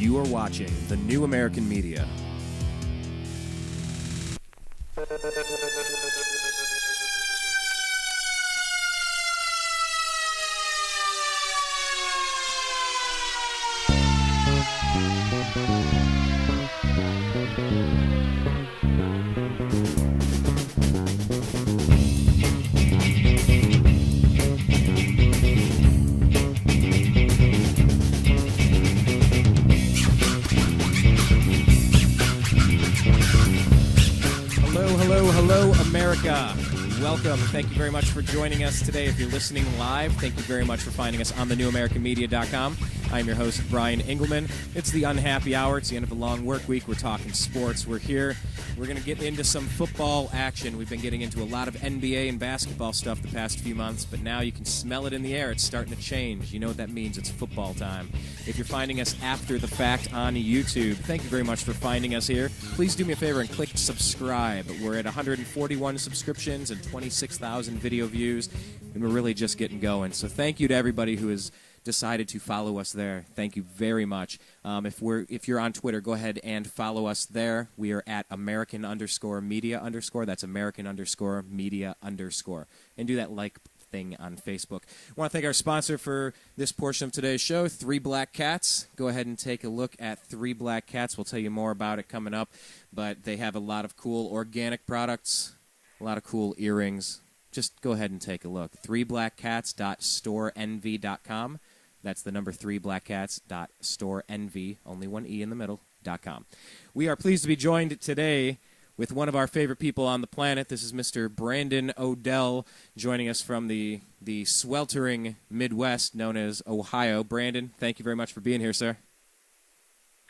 You are watching the New American Media. Hello, America. Welcome. Thank you very much for joining us today. If you're listening live, thank you very much for finding us on the newamericanmedia.com. I'm your host, Brian Engelman. It's the unhappy hour. It's the end of a long work week. We're talking sports. We're here. We're going to get into some football action. We've been getting into a lot of NBA and basketball stuff the past few months, but now you can smell it in the air. It's starting to change. You know what that means. It's football time. If you're finding us after the fact on YouTube, thank you very much for finding us here. Please do me a favor and click subscribe. We're at 141 subscriptions and 26,000 video views, and we're really just getting going. So thank you to everybody who has decided to follow us there. Thank you very much. If you're on Twitter, go ahead and follow us there. We are at American_media_. That's American_media_. And do that like thing on Facebook. I want to thank our sponsor for this portion of today's show, Three Black Cats. Go ahead and take a look at Three Black Cats. We'll tell you more about it coming up, but they have a lot of cool organic products, a lot of cool earrings. Just go ahead and take a look. 3blackcats.storeenvy.com. That's the number 3blackcats.storeenvy, only one E in the middle, .com. We are pleased to be joined today with one of our favorite people on the planet. This is Mr. Brandon Odell, joining us from the sweltering Midwest known as Ohio. Brandon, thank you very much for being here, sir.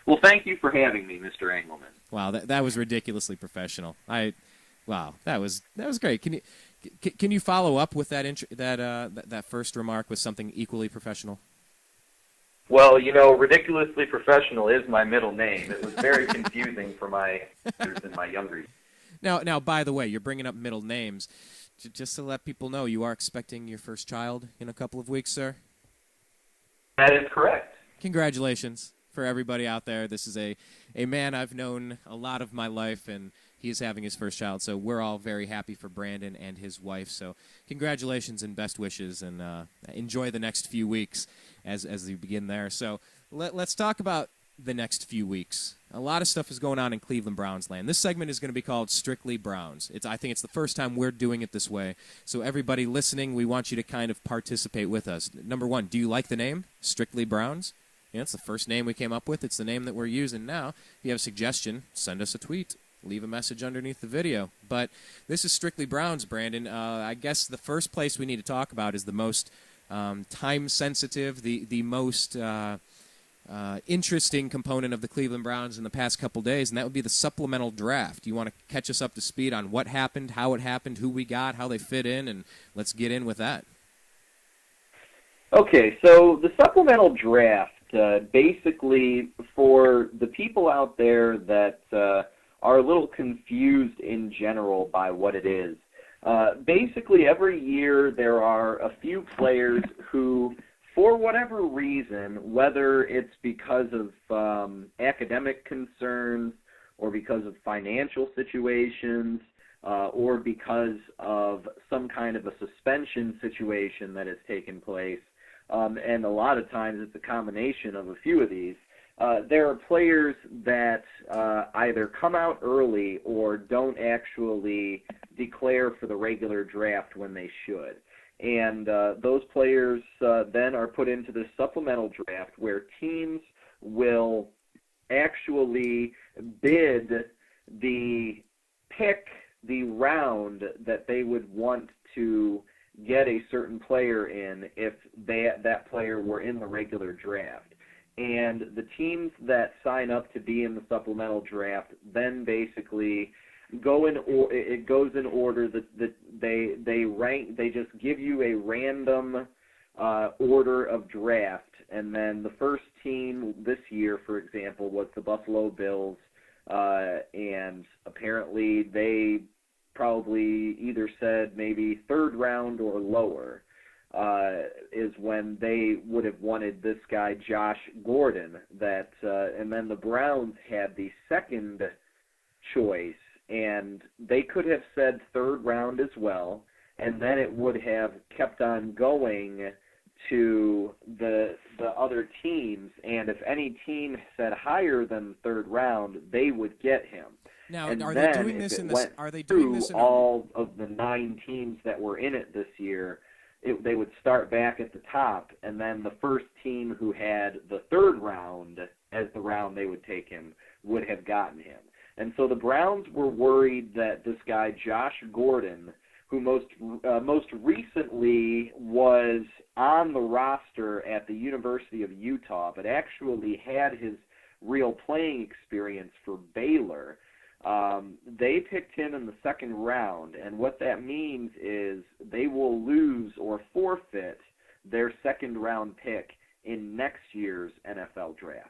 Well, thank you for having me, Mr. Engelman. Wow, that was ridiculously professional. Wow, that was great. Can you follow up with that first remark with something equally professional? Well, ridiculously professional is my middle name. It was very confusing for my years in my younger years. Now, by the way, you're bringing up middle names. Just to let people know, you are expecting your first child in a couple of weeks, sir? That is correct. Congratulations for everybody out there. This is a man I've known a lot of my life, and he is having his first child, so we're all very happy for Brandon and his wife. So congratulations and best wishes, and enjoy the next few weeks as you begin there. So let's talk about the next few weeks. A lot of stuff is going on in Cleveland Browns land. This segment is going to be called Strictly Browns. I think it's the first time we're doing it this way. So everybody listening, we want you to kind of participate with us. Number one, do you like the name, Strictly Browns? Yeah, it's the first name we came up with. It's the name that we're using now. If you have a suggestion, send us a tweet. Leave a message underneath the video. But this is Strictly Browns, Brandon. I guess the first place we need to talk about is the most time-sensitive, the most interesting component of the Cleveland Browns in the past couple days, and that would be the Supplemental Draft. You want to catch us up to speed on what happened, how it happened, who we got, how they fit in, and let's get in with that. Okay, so the Supplemental Draft, basically for the people out there that are a little confused in general by what it is. Basically, every year there are a few players who, for whatever reason, whether it's because of academic concerns or because of financial situations or because of some kind of a suspension situation that has taken place, and a lot of times it's a combination of a few of these, there are players that either come out early or don't actually declare for the regular draft when they should. And those players then are put into the supplemental draft where teams will actually bid the round that they would want to get a certain player in if that player were in the regular draft. And the teams that sign up to be in the supplemental draft then basically go in, or it goes in order that they rank. They just give you a random order of draft, and then the first team this year, for example, was the Buffalo Bills, and apparently they probably either said maybe third round or lower. is when they would have wanted this guy Josh Gordon, and then the Browns had the second choice, and they could have said third round as well, and then it would have kept on going to the other teams, and if any team said higher than third round, they would get him. Now, and are then they doing this if in it this? went Are they doing this in all of the 9 teams that were in it this year? They would start back at the top, and then the first team who had the third round as the round they would take him would have gotten him. And so the Browns were worried that this guy Josh Gordon, who most recently was on the roster at the University of Utah, but actually had his real playing experience for Baylor, they picked him in the second round, and what that means is they will lose or forfeit their second-round pick in next year's NFL draft.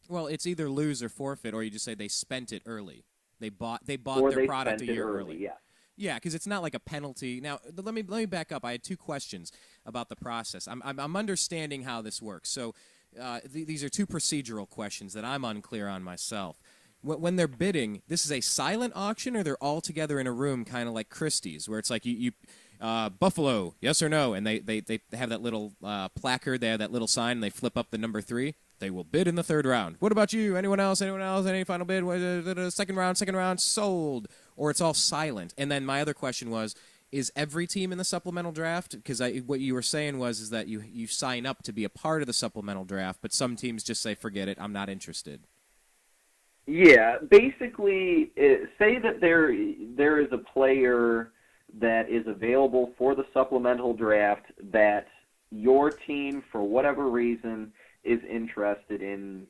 Well, it's either lose or forfeit, or you just say they spent it early. They bought or their they product spent a year it early. Yeah. Yeah, because it's not like a penalty. Now, let me back up. I had 2 questions about the process. I'm understanding how this works. So these are 2 procedural questions that I'm unclear on myself. When they're bidding, this is a silent auction, or they're all together in a room, kind of like Christie's, where it's like you Buffalo, yes or no, and they have that little placard, they have that little sign, and they flip up the number 3. They will bid in the third round. What about you? Anyone else? Any final bid? Second round, sold. Or it's all silent. And then my other question was, is every team in the supplemental draft? Because what you were saying is that you sign up to be a part of the supplemental draft, but some teams just say, forget it, I'm not interested. Yeah, basically, say that there is a player that is available for the supplemental draft that your team, for whatever reason, is interested in,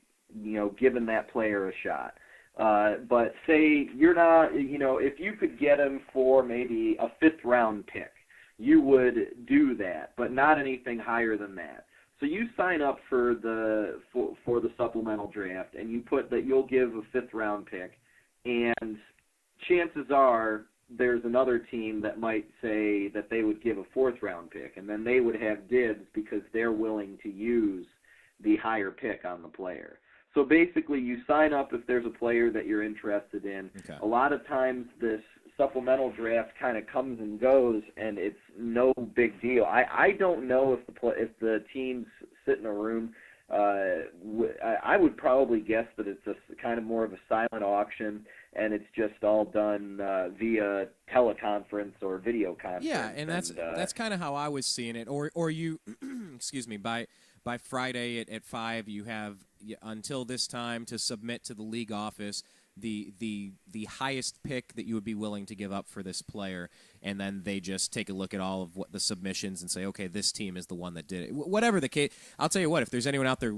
giving that player a shot. But say you're not, if you could get him for maybe a 5th-round pick, you would do that, but not anything higher than that. So you sign up for the supplemental draft, and you put that you'll give a 5th-round pick, and chances are there's another team that might say that they would give a 4th-round pick, and then they would have dibs because they're willing to use the higher pick on the player. So basically, you sign up if there's a player that you're interested in. Okay. A lot of times this supplemental draft kind of comes and goes, and it's no big deal. I don't know if the teams sit in a room. I would probably guess that it's a kind of more of a silent auction, and it's just all done via teleconference or video conference. Yeah, and that's kind of how I was seeing it. Or you, excuse me, by Friday at 5, you have until this time to submit to the league office the highest pick that you would be willing to give up for this player, and then they just take a look at all of what the submissions and say, okay, this team is the one that did it. Whatever the case, I'll tell you what, if there's anyone out there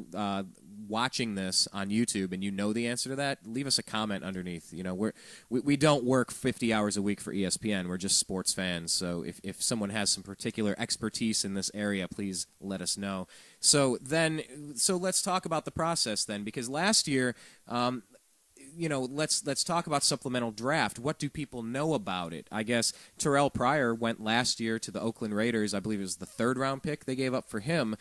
watching this on YouTube and you know the answer to that, leave us a comment underneath. We don't work 50 hours a week for ESPN. We're just sports fans. So if someone has some particular expertise in this area, please let us know. So let's talk about the process then, because last year, let's talk about supplemental draft. What do people know about it? I guess Terrell Pryor went last year to the Oakland Raiders. I believe it was the 3rd-round pick they gave up for him.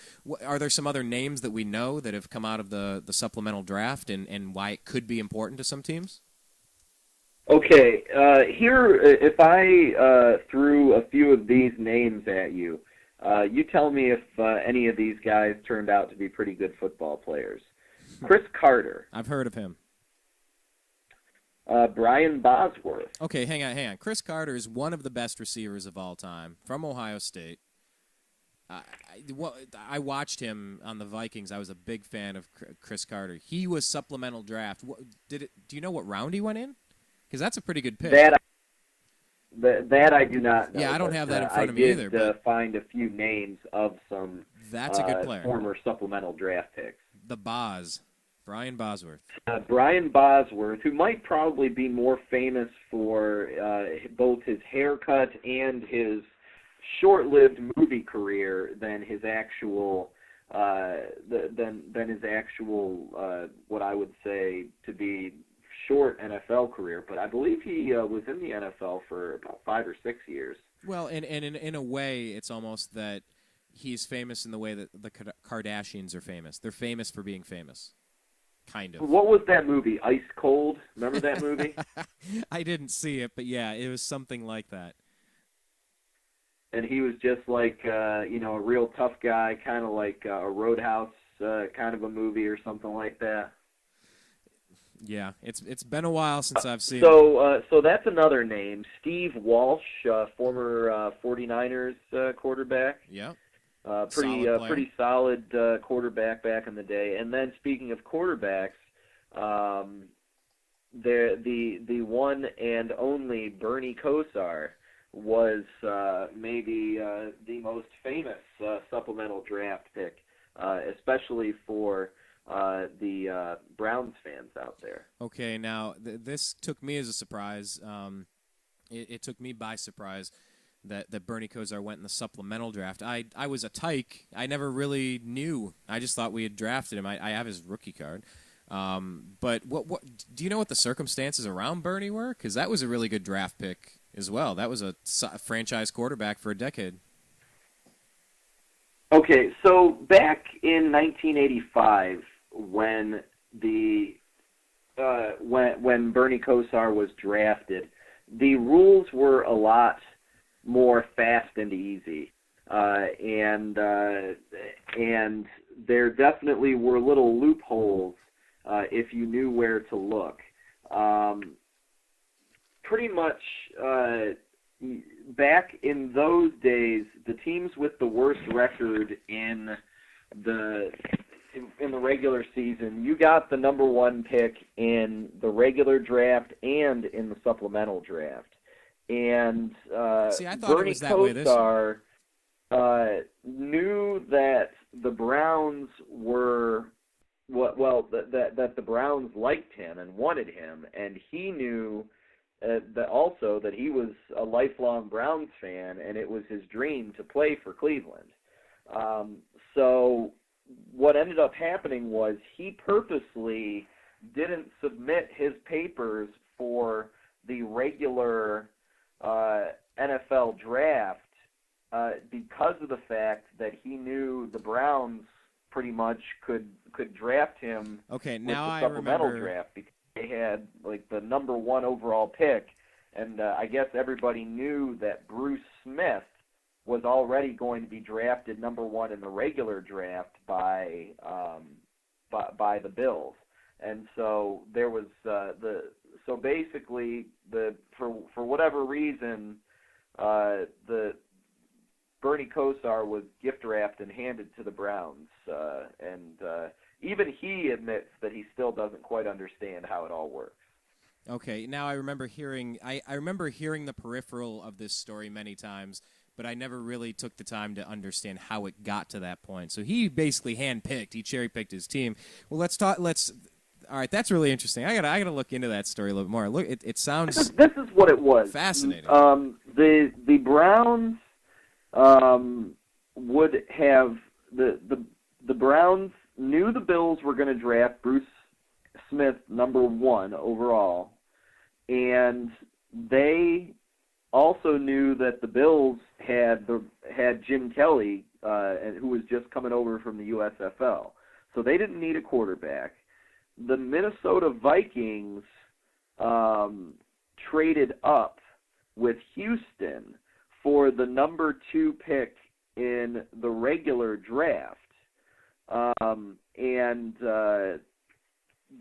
Are there some other names that we know that have come out of the supplemental draft and why it could be important to some teams? Okay, here, if I threw a few of these names at you, you tell me if any of these guys turned out to be pretty good football players. Chris Carter. I've heard of him. Brian Bosworth. Okay, hang on. Chris Carter is one of the best receivers of all time from Ohio State. I watched him on the Vikings. I was a big fan of Chris Carter. He was supplemental draft. Do you know what round he went in? Because that's a pretty good pick. That I do not know. Yeah, I don't have that in front of me either. I did find a few names of some that's a good player. Former supplemental draft picks. The Boz. Brian Bosworth. Brian Bosworth, who might probably be more famous for both his haircut and his short-lived movie career than his actual what I would say to be short NFL career. But I believe he was in the NFL for about 5 or 6 years. Well, and in a way, it's almost that he's famous in the way that the Kardashians are famous. They're famous for being famous, kind of. What was that movie, Ice Cold? Remember that movie? I didn't see it, but yeah, it was something like that. And he was just like, a real tough guy, kind of like a Roadhouse kind of a movie or something like that. Yeah, it's been a while since I've seen it. So that's another name, Steve Walsh, former 49ers quarterback. Yeah. Pretty solid quarterback back in the day. And then speaking of quarterbacks, the one and only Bernie Kosar was maybe the most famous supplemental draft pick, especially for the Browns fans out there. Okay, now this took me as a surprise. It took me by surprise that Bernie Kosar went in the supplemental draft. I was a tyke. I never really knew. I just thought we had drafted him. I have his rookie card. But what do you know what the circumstances around Bernie were? Because that was a really good draft pick as well. That was a franchise quarterback for a decade. Okay, so back in 1985, when when Bernie Kosar was drafted, the rules were a lot more fast and easy, and there definitely were little loopholes if you knew where to look. Pretty much back in those days, the teams with the worst record in the regular season, you got the number one pick in the regular draft and in the supplemental draft. And See, I thought Bernie it was that way this year. Knew that the Browns were that the Browns liked him and wanted him, and he knew that he was a lifelong Browns fan, and it was his dream to play for Cleveland. So what ended up happening was he purposely didn't submit his papers for the regular NFL draft because of the fact that he knew the Browns pretty much could draft him with the supplemental draft because they had like the number one overall pick, and I guess everybody knew that Bruce Smith was already going to be drafted number one in the regular draft by the Bills, and so there was so basically for whatever reason the Bernie Kosar was gift wrapped and handed to the Browns, and even he admits that he still doesn't quite understand how it all works. Okay, now I remember hearing the peripheral of this story many times, but I never really took the time to understand how it got to that point. So he basically handpicked, he cherry-picked his team. Well, all right, that's really interesting. I gotta look into that story a little bit more. Look, it sounds this is what it was. Fascinating. The Browns would have the Browns knew the Bills were going to draft Bruce Smith number one overall, and they also knew that the Bills had Jim Kelly, who was just coming over from the USFL. So they didn't need a quarterback. The Minnesota Vikings traded up with Houston for the number two pick in the regular draft. And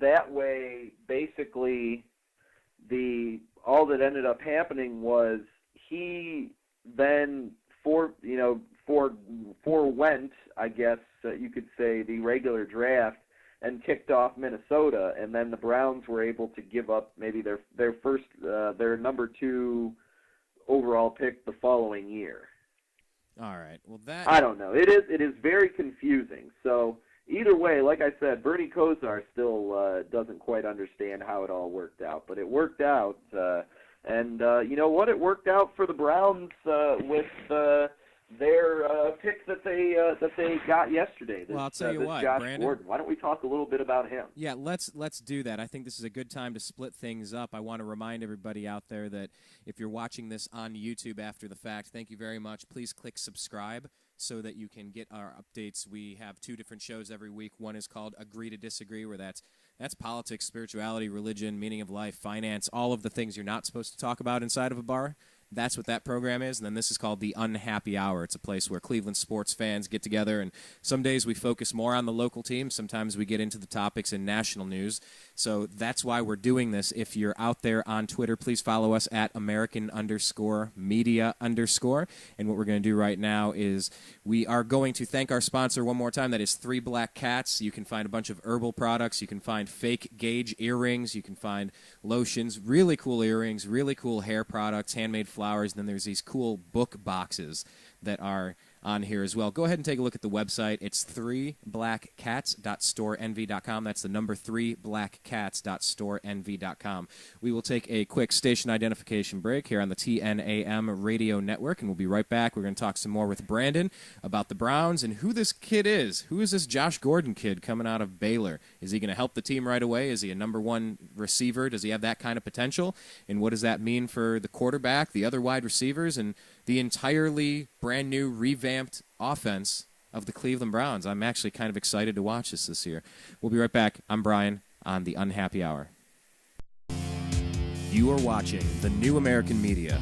that way, basically, all that ended up happening was he then forewent, I guess you could say, the regular draft and kicked off Minnesota, and then the Browns were able to give up maybe their number two overall pick the following year. All right. Well, I don't know. It is very confusing. So either way, like I said, Bernie Kosar still doesn't quite understand how it all worked out, but it worked out. And you know what? It worked out for the Browns with their pick that they got yesterday. Well, I'll tell you what, Josh Brandon. Gordon. Why don't we talk a little bit about him? Yeah, let's do that. I think this is a good time to split things up. I want to remind everybody out there that if you're watching this on YouTube after the fact, thank you very much. Please click subscribe so that you can get our updates. We have 2 different shows every week. One is called Agree to Disagree, where that's politics, spirituality, religion, meaning of life, finance, all of the things you're not supposed to talk about inside of a bar. That's what that program is. And then this is called the Unhappy Hour. It's a place where Cleveland sports fans get together, and some days we focus more on the local team. Sometimes we get into the topics in national news. So that's why we're doing this. If you're out there on Twitter, please follow us at American_media_. And what we're going to do right now is we are going to thank our sponsor one more time. That is 3 Black Cats. You can find a bunch of Herbal products. You can find fake gauge earrings. You can find lotions, really cool earrings, really cool hair products, handmade flowers. And then there's these cool book boxes that are on here as well. Go ahead and take a look at the website. It's 3blackcats.storenvy.com. That's the number 3blackcats.storenvy.com. We will take a quick station identification break here on the TNAM radio network, and we'll be right back. We're going to talk some more with Brandon about the Browns and who this kid is. Who is this Josh Gordon kid coming out of Baylor? Is he going to help the team right away? Is he a number 1 receiver? Does he have that kind of potential? And what does that mean for the quarterback, the other wide receivers, and the entirely brand new revamped offense of the Cleveland Browns? I'm actually kind of excited to watch this year. We'll be right back. I'm Brian on the Unhappy Hour. You are watching the New American Media